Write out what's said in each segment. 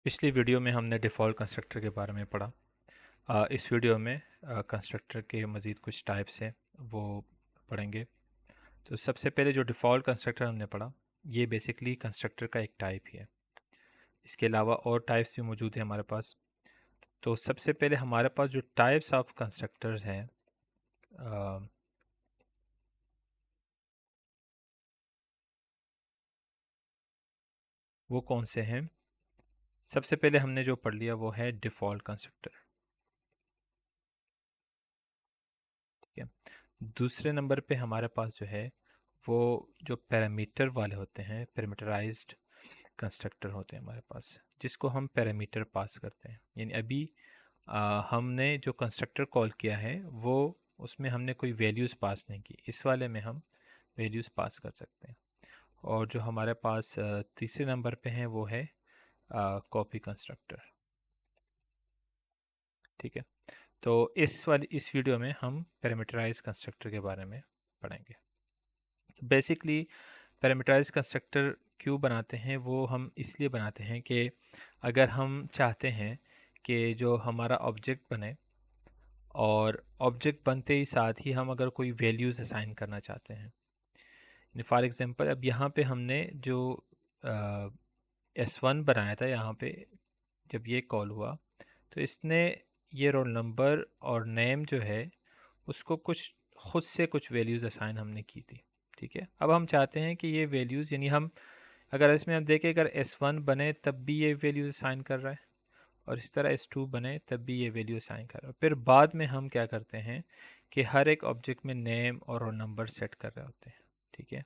पिछली वीडियो में हमने डिफ़ॉल्ट कंस्ट्रक्टर के बारे में पढ़ा। इस वीडियो में कंस्ट्रक्टर के मज़ीद कुछ टाइप्स हैं वो पढ़ेंगे। तो सबसे पहले जो डिफ़ॉल्ट कंस्ट्रक्टर हमने पढ़ा, ये बेसिकली कंस्ट्रक्टर का एक टाइप ही है। इसके अलावा और टाइप्स भी मौजूद हैं हमारे पास। तो सबसे पहले हमारे पास जो टाइप्स ऑफ कंस्ट्रक्टर्स हैं, अ, वो कौन से हैं? सबसे पहले हमने जो पढ़ लिया वो है डिफ़ॉल्ट कंस्ट्रक्टर। ठीक है। दूसरे नंबर पे हमारे पास जो है वो जो पैरामीटर वाले होते हैं, पैरामीटराइज्ड कंस्ट्रक्टर होते हैं हमारे पास, जिसको हम पैरामीटर पास करते हैं। यानी अभी हमने जो कंस्ट्रक्टर कॉल किया है वो उसमें हमने कोई वैल्यूज़ पास नहीं की। इस वाले में हम वैल्यूज़ पास कर सकते हैं। और जो हमारे पास तीसरे नंबर पे है वो है कॉपी कंस्ट्रक्टर। ठीक है। तो इस वीडियो में हम पैरामीटराइज कंस्ट्रक्टर के बारे में पढ़ेंगे। बेसिकली पैरामीटराइज कंस्ट्रक्टर क्यों बनाते हैं, वो हम इसलिए बनाते हैं कि अगर हम चाहते हैं कि जो हमारा ऑब्जेक्ट बने और ऑब्जेक्ट बनते ही साथ ही हम अगर कोई वैल्यूज़ असाइन करना चाहते हैं। फॉर एग्जांपल अब यहाँ पे हमने जो S1 बनाया था, यहाँ पे जब ये कॉल हुआ तो इसने ये रोल नंबर और नेम जो है उसको कुछ खुद से कुछ वैल्यूज़ असाइन हमने की थी। ठीक है। अब हम चाहते हैं कि ये वैल्यूज़, यानी हम अगर इसमें हम देखें, अगर S1 बने तब भी ये वैल्यूज़ असाइन कर रहा है और इस तरह S2 बने तब भी ये वैल्यू असाइन कर रहा है। फिर बाद में हम क्या करते हैं कि हर एक ऑब्जेक्ट में नेम और रोल नंबर सेट कर रहे होते हैं। ठीक है।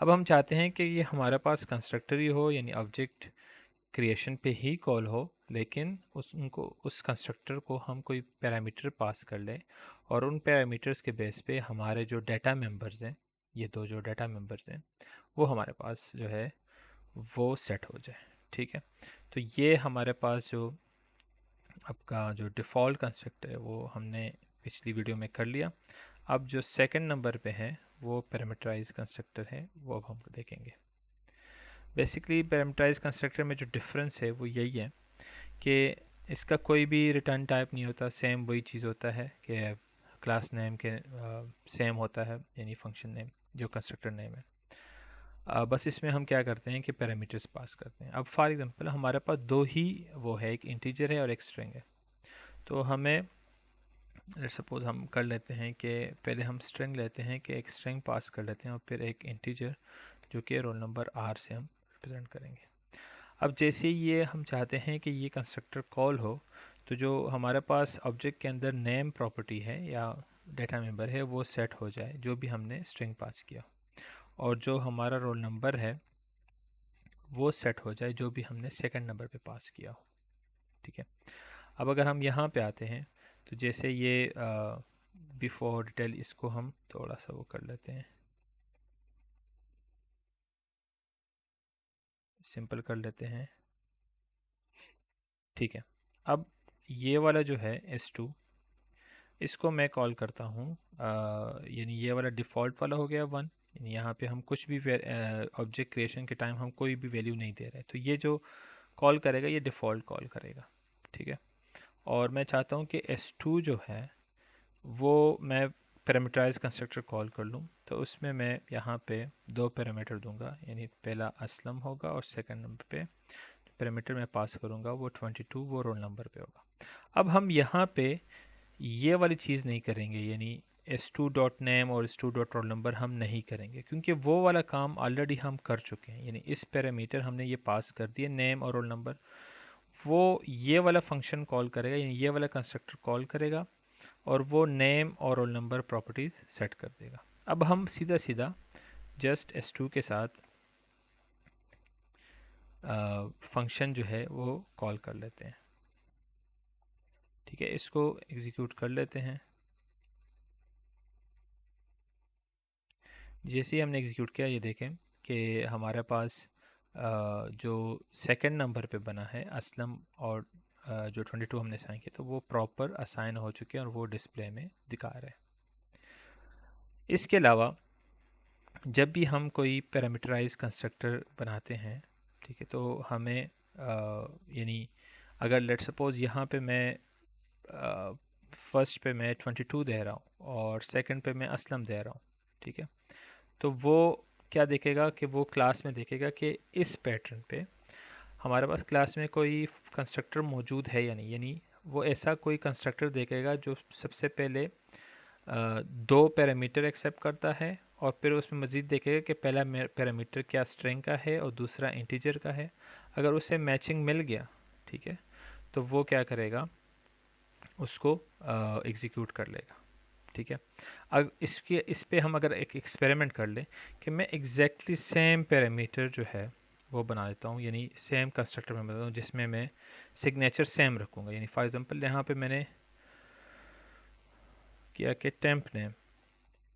अब हम चाहते हैं कि ये हमारे पास कंस्ट्रक्टर ही हो, यानी ऑब्जेक्ट क्रिएशन पे ही कॉल हो, लेकिन उस कंस्ट्रक्टर को हम कोई पैरामीटर पास कर लें और उन पैरामीटर्स के बेस पे हमारे जो डाटा मेंबर्स हैं, ये दो जो डाटा मेंबर्स हैं, वो हमारे पास जो है वो सेट हो जाए। ठीक है। तो ये हमारे पास जो आपका जो डिफ़ॉल्ट कंस्ट्रक्टर है वो हमने पिछली वीडियो में कर लिया। अब जो सेकंड नंबर पे है वो पैरामीटराइज कंस्ट्रक्टर है, वो अब हम देखेंगे। बेसिकली पैरामीटराइज कंस्ट्रक्टर में जो डिफरेंस है वो यही है कि इसका कोई भी रिटर्न टाइप नहीं होता। सेम वही चीज़ होता है कि क्लास नेम के सेम होता है, यानी फंक्शन नेम जो कंस्ट्रक्टर नेम है। बस इसमें हम क्या करते हैं कि पैरामीटर्स पास करते हैं। अब फॉर एग्जांपल हमारे पास दो ही वो है, एक इंटीजर है और एक स्ट्रिंग है। तो हमें सपोज हम कर लेते हैं कि पहले हम स्ट्रिंग लेते हैं कि एक स्ट्रिंग पास कर लेते हैं और फिर एक इंटीजर जो कि रोल नंबर R से हम रिप्रेजेंट करेंगे। अब जैसे ही ये हम चाहते हैं कि ये कंस्ट्रक्टर कॉल हो, तो जो हमारे पास ऑब्जेक्ट के अंदर नेम प्रॉपर्टी है या डाटा मेंबर है वो सेट हो जाए, जो भी हमने स्ट्रिंग पास किया, और जो हमारा रोल नंबर है वो सेट हो जाए जो भी हमने सेकंड नंबर पे पास किया हो। ठीक है। अब अगर हम यहाँ पे आते हैं तो जैसे ये बिफोर डिटेल, इसको हम थोड़ा सा वो कर लेते हैं, सिंपल कर लेते हैं। ठीक है। अब ये वाला जो है S2, इसको मैं कॉल करता हूँ, यानी ये वाला डिफ़ॉल्ट वाला हो गया 1। यानी यहाँ पे हम कुछ भी ऑब्जेक्ट क्रिएशन के टाइम हम कोई भी वैल्यू नहीं दे रहे, तो ये जो कॉल करेगा ये डिफ़ॉल्ट कॉल करेगा। ठीक है। और मैं चाहता हूँ कि S2 जो है वो मैं पैरामीटराइज कंस्ट्रक्टर कॉल कर लूँ, तो उसमें मैं यहाँ पे दो पैरामीटर दूंगा, यानी पहला असलम होगा और सेकंड नंबर पे पैरामीटर मैं पास करूँगा वो 22, वो रोल नंबर पे होगा। अब हम यहाँ पे ये वाली चीज़ नहीं करेंगे, यानी S2 डॉट नेम और S2 डॉट रोल नंबर हम नहीं करेंगे, क्योंकि वो वाला काम ऑलरेडी हम कर चुके हैं। यानी इस पैरामीटर हमने ये पास कर दिए नेम और रोल नंबर, वो ये वाला फंक्शन कॉल करेगा, यानी ये वाला कंस्ट्रक्टर कॉल करेगा और वो नेम और रोल नंबर प्रॉपर्टीज़ सेट कर देगा। अब हम सीधा सीधा जस्ट S2 के साथ फंक्शन जो है वो कॉल कर लेते हैं। ठीक है। इसको एग्जीक्यूट कर लेते हैं। जैसे ही हमने एग्जीक्यूट किया, ये देखें कि हमारे पास जो सेकंड नंबर पे बना है असलम और जो 22 हमने असाइन किया, तो वो प्रॉपर असाइन हो चुके हैं और वो डिस्प्ले में दिखा रहे हैं। इसके अलावा जब भी हम कोई पैरामीटराइज कंस्ट्रक्टर बनाते हैं, ठीक है, तो हमें यानी अगर लेट सपोज़ यहाँ पे मैं फर्स्ट पे मैं 22 दे रहा हूँ और सेकंड पे मैं असलम दे रहा हूँ, ठीक है, तो वो क्या देखेगा कि वो क्लास में देखेगा कि इस पैटर्न पे हमारे पास क्लास में कोई कंस्ट्रक्टर मौजूद है या नहीं, यानी वो ऐसा कोई कंस्ट्रक्टर देखेगा जो सबसे पहले दो पैरामीटर एक्सेप्ट करता है और फिर उसमें मज़ीद देखेगा कि पहला पैरामीटर क्या स्ट्रिंग का है और दूसरा इंटीजर का है। अगर उसे मैचिंग मिल गया, ठीक है, तो वो क्या करेगा, उसको एग्जीक्यूट कर लेगा, ठीक है। अब इस पे हम अगर एक एक्सपेरिमेंट कर लें कि मैं एग्जैक्टली सेम पैरामीटर जो है वो बना देता हूँ, यानी सेम कंस्ट्रक्टर में बनाता हूँ जिसमें मैं सिग्नेचर सेम रखूँगा। यानी फॉर एग्जांपल यहाँ पे मैंने किया कि टेम्प नेम,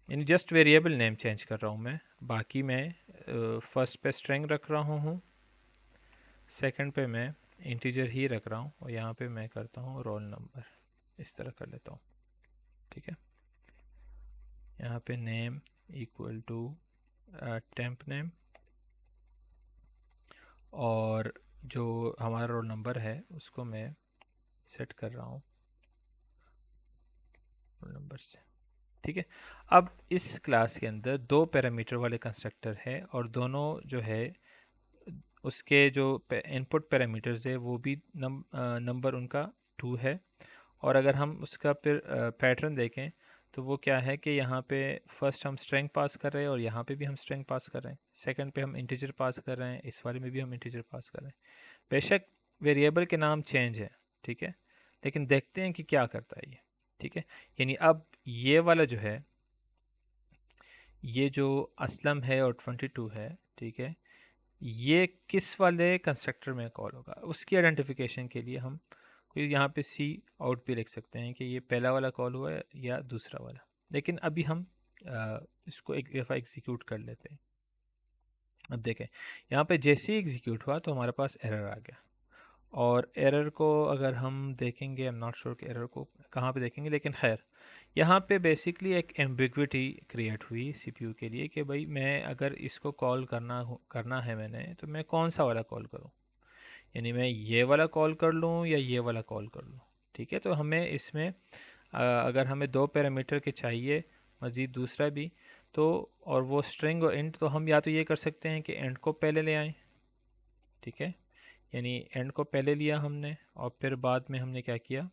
यानी जस्ट वेरिएबल नेम चेंज कर रहा हूँ मैं, बाकी मैं फर्स्ट पे स्ट्रिंग रख रहा हूँ, सेकंड पे मैं इंटीजर ही रख रहा हूँ और यहाँ पे मैं करता हूँ रोल नंबर, इस तरह कर लेता हूँ, ठीक है। यहाँ पे name equal to temp name और जो हमारा रोल नंबर है उसको मैं सेट कर रहा हूँ रोल नंबर से, ठीक है। अब इस क्लास के अंदर दो पैरामीटर वाले कंस्ट्रक्टर है और दोनों जो है उसके जो इनपुट पैरामीटर्स है वो भी नंबर उनका 2 है। और अगर हम उसका फिर पैटर्न देखें तो वो क्या है कि यहाँ पे फर्स्ट हम स्ट्रिंग पास कर रहे हैं और यहाँ पे भी हम स्ट्रिंग पास कर रहे हैं, सेकंड पे हम इंटीजर पास कर रहे हैं, इस वाले में भी हम इंटीजर पास कर रहे हैं। बेशक वेरिएबल के नाम चेंज है, ठीक है, लेकिन देखते हैं कि क्या करता है ये, ठीक है। यानी अब ये वाला जो है, ये जो असलम है और 22 है, ठीक है, ये किस वाले कंस्ट्रक्टर में कॉल होगा, उसकी आइडेंटिफिकेशन के लिए हम कोई यहाँ पे सी आउट भी लिख सकते हैं कि ये पहला वाला कॉल हुआ है या दूसरा वाला। लेकिन अभी हम इसको एक दफ़ा एग्जीक्यूट कर लेते हैं। अब देखें यहाँ पे जैसे ही एग्जीक्यूट हुआ तो हमारे पास एरर आ गया, और एरर को अगर हम देखेंगे, आई एम नॉट श्योर कि एरर को कहाँ पे देखेंगे, लेकिन खैर यहाँ पे बेसिकली एक एम्बिग्विटी क्रिएट हुई सीपीयू के लिए कि भाई मैं अगर इसको कॉल करना है मैंने, तो मैं कौन सा वाला कॉल करूँ, यानी मैं ये वाला कॉल कर लूँ या ये वाला कॉल कर लूँ, ठीक है। तो हमें इसमें अगर हमें दो पैरामीटर के चाहिए मज़ीद दूसरा भी, तो और वो स्ट्रिंग और इंट, तो हम या तो ये कर सकते हैं कि इंट को पहले ले आएँ, ठीक है, यानी एंड को पहले लिया हमने और फिर बाद में हमने क्या किया,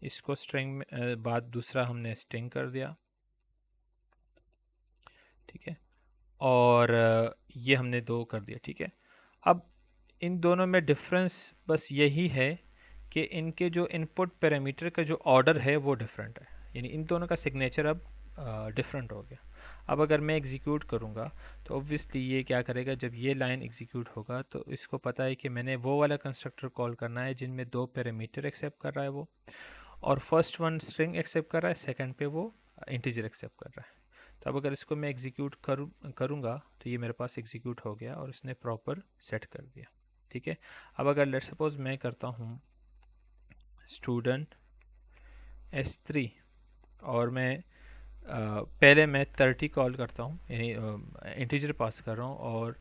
इसको स्ट्रिंग में बाद दूसरा हमने स्ट्रिंग कर दिया, ठीक है, और ये हमने दो कर दिया, ठीक है। अब इन दोनों में डिफरेंस बस यही है कि इनके जो इनपुट पैरामीटर का जो ऑर्डर है वो डिफरेंट है, यानी इन दोनों का सिग्नेचर अब डिफरेंट हो गया। अब अगर मैं एग्जीक्यूट करूँगा तो ऑब्वियसली ये क्या करेगा, जब ये लाइन एग्जीक्यूट होगा तो इसको पता है कि मैंने वो वाला कंस्ट्रक्टर कॉल करना है जिनमें दो पैरामीटर एक्सेप्ट कर रहा है वो, और फर्स्ट वन स्ट्रिंग एक्सेप्ट कर रहा है, सेकंड पे वो इंटीजर एक्सेप्ट कर रहा है। तो अब अगर इसको मैं एग्जीक्यूट करूँगा तो ये मेरे पास एग्जीक्यूट हो गया और उसने प्रॉपर सेट कर दिया, ठीक है। अब अगर लेट सपोज मैं करता हूँ स्टूडेंट S3 और मैं पहले मैं 30 कॉल करता हूँ, यानी इंटीजर पास कर रहा हूँ, और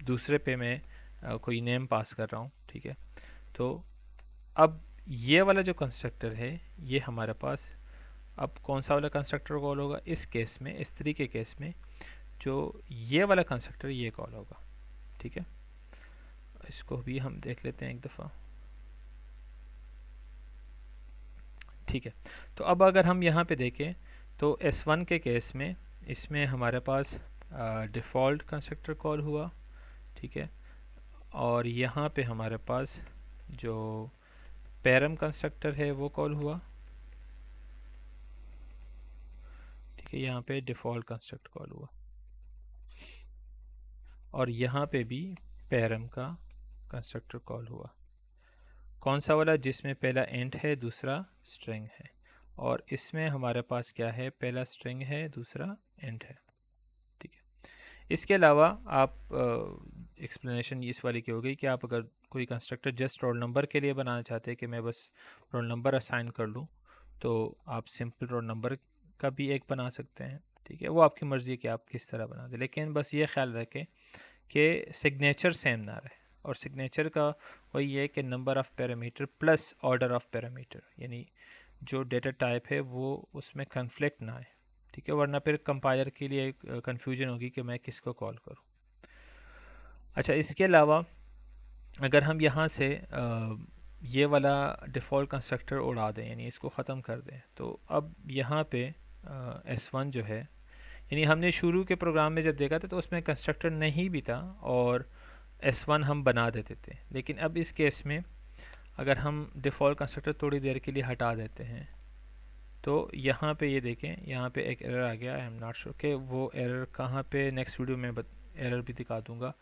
दूसरे पे मैं कोई नेम पास कर रहा हूँ, ठीक है। तो अब ये वाला जो कंस्ट्रक्टर है ये हमारे पास अब कौन सा वाला कंस्ट्रक्टर कॉल होगा, इस केस में, इस तरीके के केस में जो ये वाला कंस्ट्रक्टर ये कॉल होगा, ठीक है। इसको भी हम देख लेते हैं एक दफ़ा, ठीक है। तो अब अगर हम यहाँ पे देखें तो S1 के केस में इसमें हमारे पास डिफ़ॉल्ट कंस्ट्रक्टर कॉल हुआ, ठीक है, और यहाँ पे हमारे पास जो पैरम कंस्ट्रक्टर है वो कॉल हुआ, ठीक है, यहाँ पे डिफ़ॉल्ट कंस्ट्रक्ट कॉल हुआ, और यहाँ पे भी पैरम का कंस्ट्रक्टर कॉल हुआ। कौन सा वाला, जिसमें पहला इंट है दूसरा स्ट्रिंग है, और इसमें हमारे पास क्या है, पहला स्ट्रिंग है दूसरा इंट है, ठीक है। इसके अलावा आप एक्सप्लेनेशन इस वाली की हो गई कि आप अगर कोई कंस्ट्रक्टर जस्ट रोल नंबर के लिए बनाना चाहते हैं कि मैं बस रोल नंबर असाइन कर लूँ, तो आप सिंपल रोल नंबर का भी एक बना सकते हैं, ठीक है। वो आपकी मर्ज़ी है कि आप किस तरह बना दें, लेकिन बस ये ख्याल रखें कि सिग्नेचर सेम ना रहे, और सिग्नेचर का वही है कि number of parameter plus order of parameter, यानी जो डेटा टाइप है वो उसमें कन्फ्लिक्ट ना आए, ठीक है, वरना फिर कंपाइलर के लिए कन्फ्यूजन होगी कि मैं किसको कॉल करूँ। अच्छा, इसके अलावा अगर हम यहाँ से ये वाला डिफ़ॉल्ट कंस्ट्रक्टर उड़ा दें, यानी इसको ख़त्म कर दें, तो अब यहाँ पे S1 जो है, यानी हमने शुरू के प्रोग्राम में जब देखा था तो उसमें कंस्ट्रक्टर नहीं भी था और S1 हम बना देते थे, लेकिन अब इस केस में अगर हम डिफ़ॉल्ट कंस्ट्रक्टर थोड़ी देर के लिए हटा देते हैं तो यहाँ पे ये देखें, यहाँ पे एक एरर आ गया। आई एम नॉट श्योर कि वो एरर कहाँ पे, नेक्स्ट वीडियो में एरर भी दिखा दूंगा,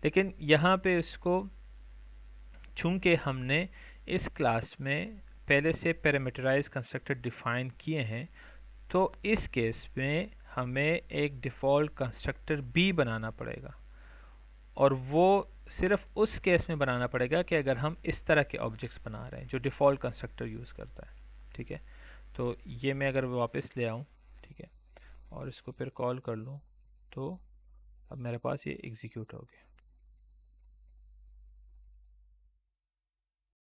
लेकिन यहाँ पे इसको चूंकि हमने इस क्लास में पहले से पैरामीटराइज कंस्ट्रक्टर डिफाइन किए हैं, तो इस केस में हमें एक डिफ़ॉल्ट कंस्ट्रक्टर भी बनाना पड़ेगा, और वो सिर्फ उस केस में बनाना पड़ेगा कि अगर हम इस तरह के ऑब्जेक्ट्स बना रहे हैं जो डिफ़ॉल्ट कंस्ट्रक्टर यूज़ करता है, ठीक है। तो ये मैं अगर वापस ले आऊँ, ठीक है, और इसको फिर कॉल कर लूँ, तो अब मेरे पास ये एग्जीक्यूट हो गया।